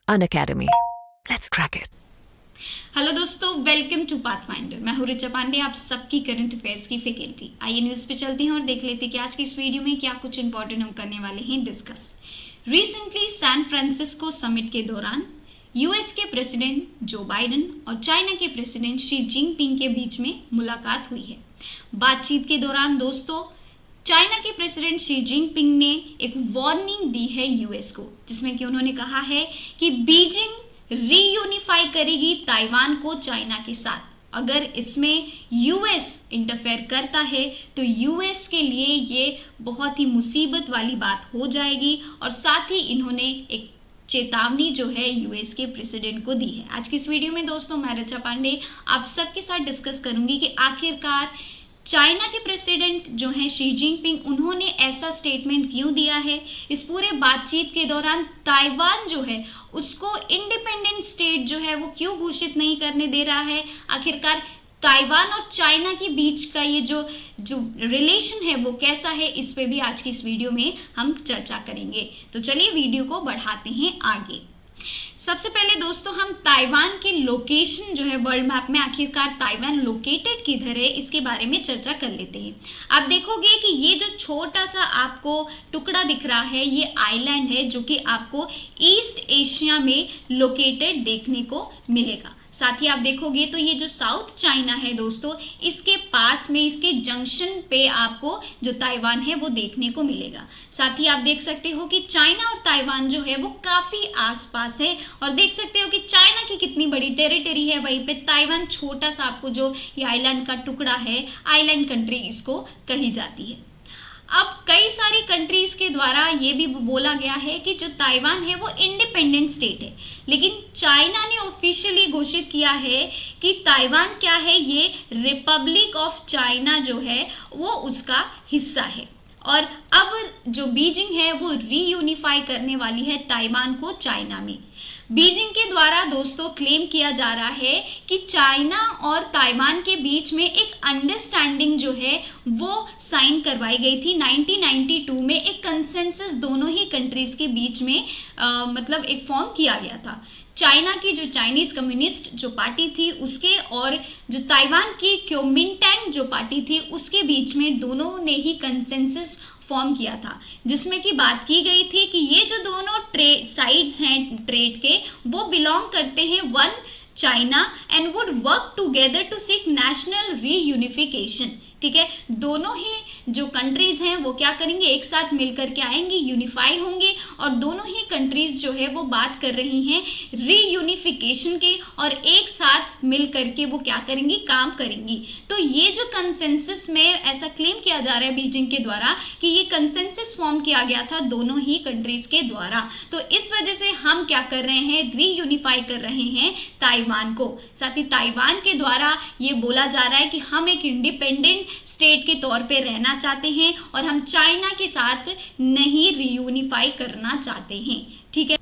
Unacademy. Let's crack it. Hello दोस्तों, welcome to pathfinder. मैं हूं ऋचा पांडे, आप सबकी करंट अफेयर्स की फैकल्टी। आइए न्यूज़ पे चलते हैं और देख लेते हैं कि आज की इस वीडियो में क्या कुछ इंपॉर्टेंट हम करने वाले हैं discuss. Recently San Francisco summit के दौरान यूएस के प्रेसिडेंट जो बाइडेन और चाइना के प्रेसिडेंट शी जिनपिंग के बीच में मुलाकात हुई है। बातचीत के दौरान दोस्तों चाइना के प्रेसिडेंट शी जिनपिंग ने एक वार्निंग दी है यूएस को, जिसमें कि उन्होंने कहा है कि बीजिंग रीयूनिफाई करेगी ताइवान को चाइना के साथ। अगर इसमें यूएस इंटरफेयर करता है तो यूएस के लिए ये बहुत ही मुसीबत वाली बात हो जाएगी। और साथ ही इन्होंने एक चेतावनी जो है यूएस के प्रेसिडेंट को दी है। आज की इस वीडियो में दोस्तों मैं ऋचा पांडे आप सबके साथ डिस्कस करूंगी कि आखिरकार चाइना के प्रेसिडेंट जो हैं शी जिनपिंग, उन्होंने ऐसा स्टेटमेंट क्यों दिया है। इस पूरे बातचीत के दौरान ताइवान जो है उसको इंडिपेंडेंट स्टेट जो है वो क्यों घोषित नहीं करने दे रहा है। आखिरकार ताइवान और चाइना के बीच का ये जो रिलेशन है वो कैसा है, इस पे भी आज की इस वीडियो में हम चर्चा करेंगे। तो चलिए वीडियो को बढ़ाते हैं आगे। सबसे पहले दोस्तों हम ताइवान के लोकेशन जो है वर्ल्ड मैप में, आखिरकार ताइवान लोकेटेड किधर है, इसके बारे में चर्चा कर लेते हैं। आप देखोगे कि ये जो छोटा सा आपको टुकड़ा दिख रहा है ये आइलैंड है जो कि आपको ईस्ट एशिया में लोकेटेड देखने को मिलेगा। साथ ही आप देखोगे तो ये जो साउथ चाइना है दोस्तों, इसके पास में इसके जंक्शन पे आपको जो ताइवान है वो देखने को मिलेगा। साथ ही आप देख सकते हो कि चाइना और ताइवान जो है वो काफी आसपास है। और देख सकते हो कि चाइना की कितनी बड़ी टेरिटरी है, वहीं पे ताइवान छोटा सा आपको जो ये आइलैंड का टुकड़ा है, आइलैंड कंट्री इसको कही जाती है। अब कई सारी कंट्रीज के द्वारा ये भी बोला गया है कि जो ताइवान है वो इंडिपेंडेंट स्टेट है, लेकिन चाइना ने ऑफिशियली घोषित किया है कि ताइवान क्या है, ये रिपब्लिक ऑफ चाइना जो है वो उसका हिस्सा है। और अब जो बीजिंग है वो रीयूनिफाई करने वाली है ताइवान को चाइना में। बीजिंग के द्वारा दोस्तों क्लेम किया जा रहा है कि चाइना और ताइवान के बीच में एक अंडरस्टैंडिंग जो है वो साइन करवाई गई थी 1992 में। एक कंसेंसस दोनों ही कंट्रीज के बीच में मतलब एक फॉर्म किया गया था। चाइना की जो चाइनीज कम्युनिस्ट जो पार्टी थी उसके और जो ताइवान की क्योमिंटैंग जो पार्टी थी उसके बीच में दोनों ने ही कंसेंसस फॉर्म किया था, जिसमें की बात की गई थी कि ये जो दोनों साइड्स हैं ट्रेड के वो बिलोंग करते हैं one China and would work together to seek national reunification. ठीक है, दोनों ही जो कंट्रीज हैं वो क्या करेंगे, एक साथ मिलकर के आएंगी, यूनिफाई होंगे और दोनों ही कंट्रीज जो है वो बात कर रही हैं रीयूनिफिकेशन की और एक साथ मिल करके वो क्या करेंगी, काम करेंगी। तो ये जो कंसेंसस में ऐसा क्लेम किया जा रहा है बीजिंग के द्वारा कि ये कंसेंसस फॉर्म किया गया था दोनों ही कंट्रीज के द्वारा। तो इस वजह से हम क्या कर रहे हैं, रीयूनिफाई कर रहे हैं ताइवान को। साथ ही ताइवान के द्वारा ये बोला जा रहा है कि हम एक इंडिपेंडेंट स्टेट के तौर पे रहना चाहते हैं और हम चाइना के साथ नहीं रीयूनिफाई करना चाहते हैं। ठीक है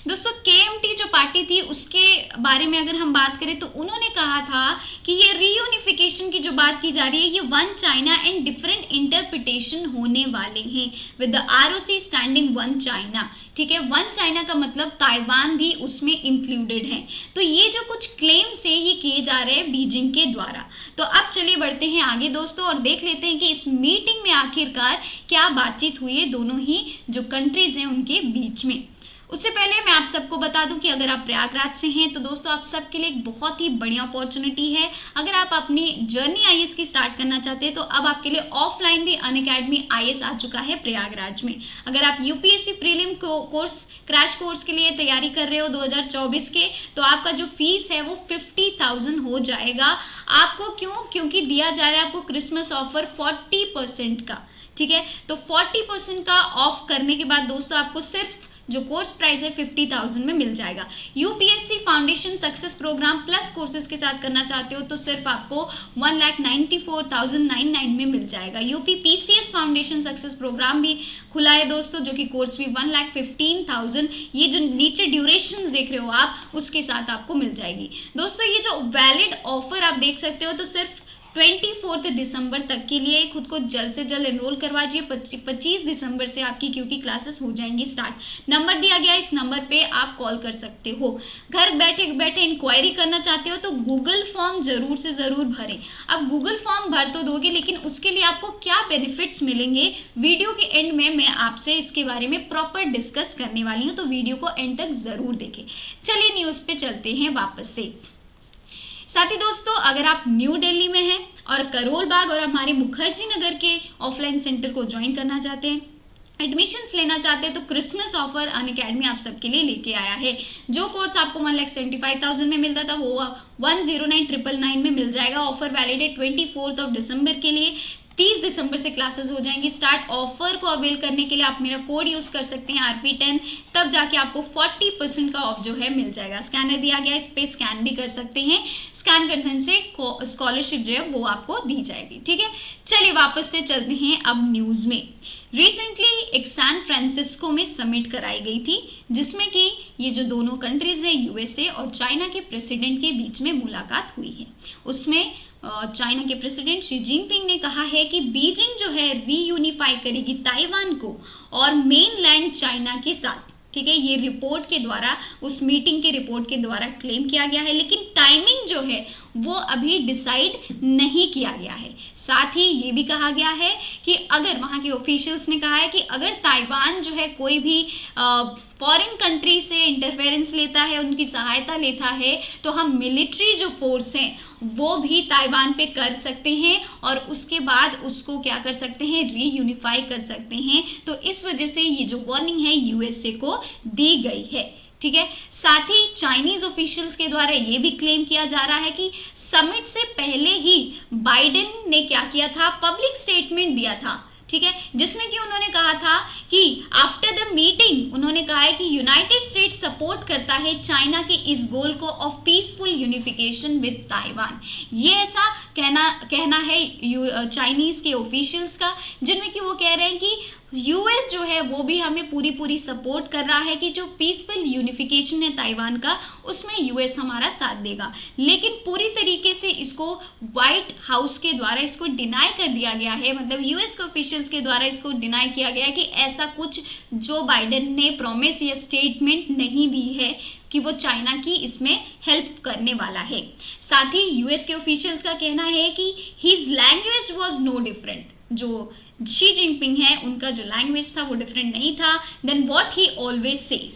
दोस्तों, केएमटी जो पार्टी थी उसके बारे में अगर हम बात करें तो उन्होंने कहा था कि ये रीयूनिफिकेशन की जो बात की जा रही है ये one China and different interpretation होने वाले हैं with the ROC standing one China. ठीक है, वन चाइना का मतलब ताइवान भी उसमें इंक्लूडेड है। तो ये जो कुछ क्लेम से ये किए जा रहे हैं बीजिंग के द्वारा। तो अब चलिए बढ़ते हैं आगे दोस्तों और देख लेते हैं कि इस मीटिंग में आखिरकार क्या बातचीत हुई है दोनों ही जो कंट्रीज हैं उनके बीच में। उससे पहले मैं आप सबको बता दूं कि अगर आप प्रयागराज से हैं तो दोस्तों आप सबके लिए एक बहुत ही बढ़िया अपॉर्चुनिटी है। अगर आप अपनी जर्नी आईएएस की स्टार्ट करना चाहते हैं तो अब आपके लिए ऑफलाइन भी अनअकैडमी आईएएस आ चुका है प्रयागराज में। अगर आप UPSC prelim course crash course के लिए तैयारी कर रहे हो 2024 के, तो आपका जो फीस है वो 50,000 हो जाएगा आपको। क्योंकि दिया जा रहा है आपको क्रिसमस ऑफर 40% का। ठीक है, तो 40% का ऑफ करने के बाद दोस्तों आपको सिर्फ जो कोर्स प्राइस है 50,000 में मिल जाएगा। UPSC foundation success program plus courses के साथ करना चाहते हो तो सिर्फ आपको 1,94,999 में मिल जाएगा। UP PCS foundation success program भी खुला है दोस्तों, जो कि कोर्स भी 1,15,000, ये जो नीचे ड्यूरेशन देख रहे हो आप उसके साथ आपको मिल जाएगी। दोस्तों ये जो वैलिड ऑफर आप देख सकते हो तो सिर्फ 24 दिसंबर तक के लिए खुद को जल्द से जल्द एनरोल करवाइए। 25 दिसंबर से आपकी क्योंकि क्लासेस हो जाएंगी स्टार्ट। नंबर दिया गया, इस नंबर पे आप कॉल कर सकते हो। घर बैठे बैठे इंक्वायरी करना चाहते हो तो गूगल फॉर्म जरूर से जरूर भरें। अब गूगल फॉर्म भर तो दोगे, लेकिन उसके लिए आपको क्या बेनिफिट्स मिलेंगे वीडियो के एंड में मैं आपसे इसके बारे में प्रॉपर डिस्कस करने वाली हूँ, तो वीडियो को एंड तक जरूर देखें। चलिए न्यूज़ पे चलते हैं वापस से। साथ ही दोस्तों, अगर आप न्यू दिल्ली में हैं और करोल बाग और हमारे मुखर्जी नगर के ऑफलाइन सेंटर को ज्वाइन करना चाहते हैं, एडमिशन्स लेना चाहते हैं, तो क्रिसमस ऑफर अनअकैडमी आप सबके लिए लेके आया है। जो कोर्स आपको 1,75,000 में मिलता था वो 109,999 में मिल जाएगा। ऑफर वैलिड है 24 दिसंबर के लिए। 30 दिसंबर से क्लासेस हो जाएंगी स्टार्ट। ऑफर को अवेल करने के लिए आप मेरा कोड यूज कर सकते हैं RP10, तब जाके आपको 40% का ऑफ जो है मिल जाएगा। स्कैनर दिया गया, इस पे स्कैन भी कर सकते हैं। स्कैन करने से स्कॉलरशिप जो है वो आपको दी जाएगी। ठीक है, चलिए वापस से चलते हैं अब न्यूज में। रिसेंटली एक सैन फ्रांसिस्को में समिट कराई गई थी, जिसमें कि ये जो दोनों कंट्रीज हैं USA और चाइना के प्रेसिडेंट के बीच में मुलाकात हुई है। उसमें चाइना के प्रेसिडेंट शी जिनपिंग ने कहा है कि बीजिंग जो है रीयूनिफाई करेगी ताइवान को और मेनलैंड चाइना के साथ। ठीक है, ये रिपोर्ट के द्वारा, उस मीटिंग के रिपोर्ट के द्वारा क्लेम किया गया है, लेकिन टाइमिंग जो है वो अभी डिसाइड नहीं किया गया है। साथ ही ये भी कहा गया है कि अगर वहाँ के ऑफिशियल्स ने कहा है कि अगर ताइवान जो है कोई भी फॉरेन कंट्री से इंटरफेरेंस लेता है, उनकी सहायता लेता है, तो हम मिलिट्री जो फोर्स हैं वो भी ताइवान पे कर सकते हैं और उसके बाद उसको क्या कर सकते हैं, रीयूनिफाई कर सकते हैं। तो इस वजह से ये जो वार्निंग है USA को दी गई है। ठीक है, साथ ही चाइनीज ऑफिशियल्स के द्वारा ये भी क्लेम किया जा रहा है कि समिट से पहले ही बाइडेन ने क्या किया था, पब्लिक स्टेटमेंट दिया था। ठीक है, जिसमें कि उन्होंने कहा था कि आफ्टर द मीटिंग उन्होंने कहा है कि यूनाइटेड स्टेट्स सपोर्ट करता है चाइना के इस गोल को of peaceful unification with Taiwan. ये ऐसा कहना है चाइनीज के ऑफिशियल्स का, जिनमें कि वो कह रहे हैं कि US जो है वो भी हमें पूरी सपोर्ट कर रहा है कि जो पीसफुल यूनिफिकेशन है ताइवान का, उसमें US हमारा साथ देगा। लेकिन पूरी तरीके से इसको व्हाइट हाउस के द्वारा इसको डिनाई कर दिया गया है, मतलब US के ऑफिशियल्स के द्वारा इसको डिनाई किया गया है कि ऐसा कुछ जो बाइडेन ने प्रॉमिस या स्टेटमेंट नहीं दी है कि वो चाइना की इसमें हेल्प करने वाला है। साथ ही US के ऑफिशियल्स का कहना है कि his language was no different. जो शी जिनपिंग है उनका जो लैंग्वेज था वो डिफरेंट नहीं था then what he always says.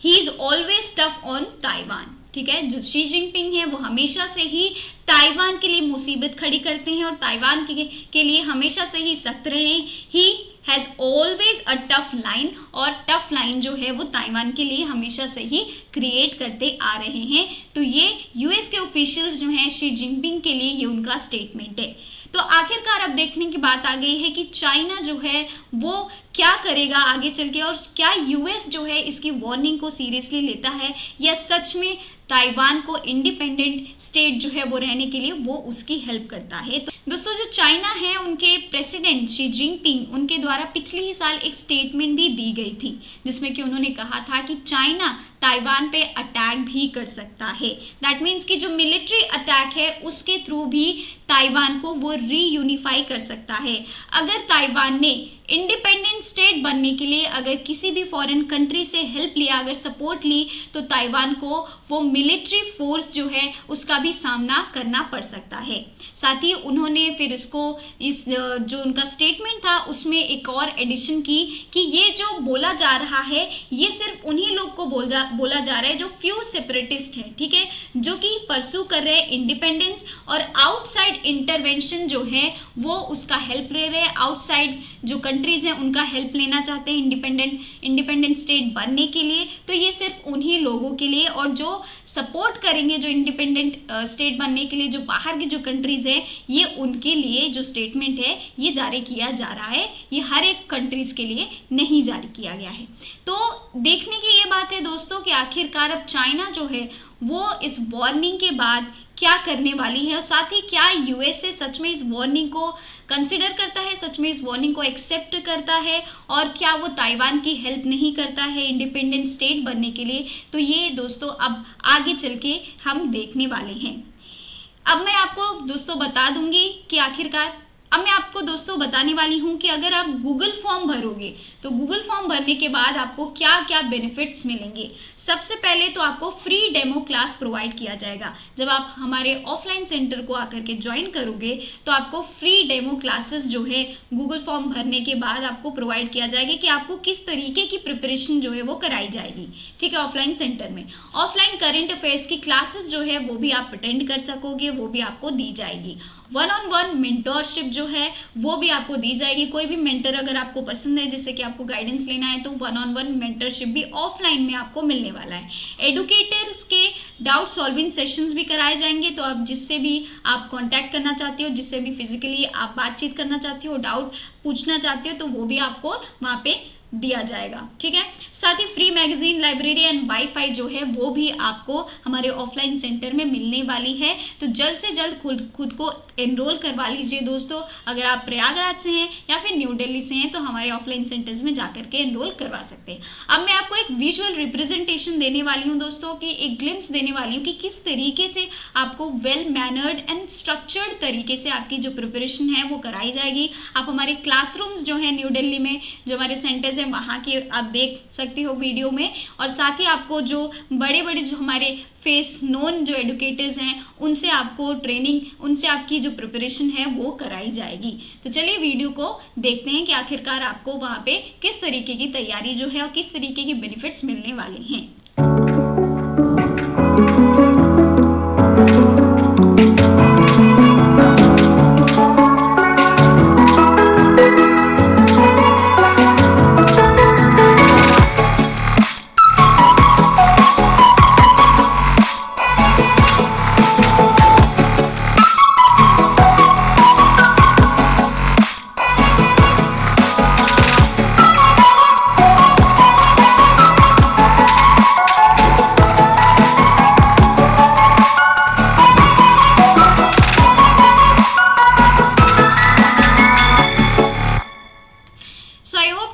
He is always tough on Taiwan. ठीक है, जो शी जिनपिंग है वो हमेशा से ही ताइवान के लिए मुसीबत खड़ी करते हैं और ताइवान के लिए हमेशा से ही सख्त रहे। He has always a tough line, और टफ लाइन जो है वो ताइवान के लिए हमेशा से ही क्रिएट करते आ रहे हैं। तो ये US के ऑफिशियल्स जो हैं शी जिनपिंग के लिए ये उनका स्टेटमेंट है। तो आखिरकार अब देखने की बात आ गई है कि चाइना जो है वो क्या करेगा आगे चल के, और क्या US जो है इसकी वार्निंग को सीरियसली लेता है या सच में ताइवान को इंडिपेंडेंट स्टेट जो है वो रहने के लिए वो उसकी हेल्प करता है। तो दोस्तों, जो चाइना है उनके प्रेसिडेंट शी जिनपिंग उनके द्वारा पिछले ही साल एक स्टेटमेंट भी दी गई थी, जिसमें कि उन्होंने कहा था कि चाइना ताइवान पे अटैक भी कर सकता है। दैट मीन्स कि जो मिलिट्री अटैक है उसके थ्रू भी ताइवान को वो रीयूनिफाई कर सकता है। अगर ताइवान ने इंडिपेंडेंट स्टेट बनने के लिए अगर किसी भी फॉरेन कंट्री से हेल्प लिया, अगर सपोर्ट ली, तो ताइवान को वो मिलिट्री फोर्स जो है उसका भी सामना करना पड़ सकता है। साथ ही उन्होंने फिर इसको इस जो उनका स्टेटमेंट था उसमें एक और एडिशन की कि ये जो बोला जा रहा है ये सिर्फ उन्हीं लोग को बोला जा रहा है जो फ्यू सेपरेटिस्ट है। ठीक है, जो कि परसू कर रहे हैं इंडिपेंडेंस और आउटसाइड इंटरवेंशन जो है वो उसका हेल्प ले रहे हैं। आउटसाइड जो कंट्रीज हैं उनका हेल्प लेना चाहते हैं इंडिपेंडेंट स्टेट बनने के लिए। तो ये सिर्फ उन्हीं लोगों के लिए, और जो सपोर्ट करेंगे जो इंडिपेंडेंट स्टेट बनने के लिए जो बाहर की जो कंट्रीज है, ये उनके लिए जो स्टेटमेंट है ये जारी किया जा रहा है। ये हर एक कंट्रीज के लिए नहीं जारी किया गया है। तो देखने की ये बात है दोस्तों कि आखिरकार अब चाइना जो है वो इस वार्निंग के बाद क्या करने वाली है, और साथ ही क्या USA सच में इस वार्निंग को कंसिडर करता है, सच में इस वार्निंग को एक्सेप्ट करता है, और क्या वो ताइवान की हेल्प नहीं करता है इंडिपेंडेंट स्टेट बनने के लिए। तो ये दोस्तों अब आगे चल के हम देखने वाले हैं। अब मैं आपको दोस्तों बता दूंगी कि आखिरकार अब मैं आपको दोस्तों बताने वाली हूं कि अगर आप गूगल फॉर्म भरोगे तो गूगल फॉर्म भरने के बाद आपको क्या क्या बेनिफिट्स मिलेंगे। सबसे पहले तो आपको फ्री डेमो क्लास प्रोवाइड किया जाएगा। जब आप हमारे ऑफलाइन सेंटर को आकर के ज्वाइन करोगे तो आपको फ्री डेमो क्लासेस जो है गूगल फॉर्म भरने के बाद आपको प्रोवाइड किया जाएगा कि आपको किस तरीके की प्रिपरेशन जो है वो कराई जाएगी। ठीक है, ऑफलाइन सेंटर में ऑफलाइन करंट अफेयर्स की क्लासेस जो है वो भी आप अटेंड कर सकोगे, वो भी आपको दी जाएगी। 1-on-1 मेंटरशिप जो है वो भी आपको दी जाएगी। कोई भी मेंटर अगर आपको पसंद है, जैसे कि आपको गाइडेंस लेना है, तो 1-on-1 मेंटरशिप भी ऑफलाइन में आपको मिलने वाला है। एडुकेटर्स के डाउट सॉल्विंग सेशंस भी कराए जाएंगे, तो आप जिससे भी आप कांटेक्ट करना चाहते हो, जिससे भी फिजिकली आप बातचीत करना चाहते हो, डाउट पूछना चाहते हो, तो वो भी आपको वहाँ पे दिया जाएगा। ठीक है, साथ ही free magazine, library and wifi जो है वो भी आपको हमारे ऑफलाइन सेंटर में मिलने वाली है। तो जल्द से जल्द खुद को एनरोल करवा लीजिए दोस्तों। अगर आप प्रयागराज से हैं या फिर न्यू दिल्ली से हैं तो हमारे ऑफलाइन सेंटर्स में जाकर के एनरोल करवा सकते हैं। अब मैं आपको एक विजुअल रिप्रेजेंटेशन देने वाली हूँ दोस्तों, कि एक ग्लिम्स देने वाली हूँ कि किस तरीके से आपको वेल मैनर्ड एंड स्ट्रक्चर्ड तरीके से आपकी जो प्रिपरेशन है वो कराई जाएगी। आप हमारे क्लासरूम्स जो है न्यू दिल्ली में जो हमारे सेंटर्स हैं वहाँ के आप देख सकते हो वीडियो में, और साथ ही आपको जो बड़े बड़े जो हमारे फेस नोन जो एडुकेटर्स हैं उनसे आपको ट्रेनिंग, उनसे आपकी जो प्रिपरेशन है वो कराई जाएगी। तो चलिए वीडियो को देखते हैं कि आखिरकार आपको वहाँ पे किस तरीके की तैयारी जो है और किस तरीके की बेनिफिट्स मिलने वाले हैं।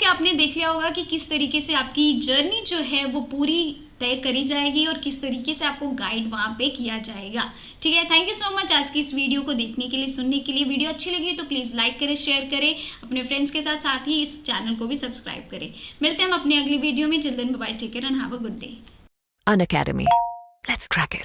आपने देख लिया होगा कि किस तरीके से आपकी जर्नी जो है वो पूरी तय करी जाएगी और किस तरीके से आपको गाइड वहाँ पे किया जाएगा। ठीक है, थैंक यू सो मच आज की इस वीडियो को देखने के लिए, सुनने के लिए। वीडियो अच्छी लगी तो प्लीज़ लाइक करें, शेयर करें अपने फ्रेंड्स के साथ, साथ ही इस चैनल को भी सब्सक्राइब करें। मिलते हैं हम अपनी अगली वीडियो में। Till then bye, take care and have a good day. Unacademy. Let's crack it.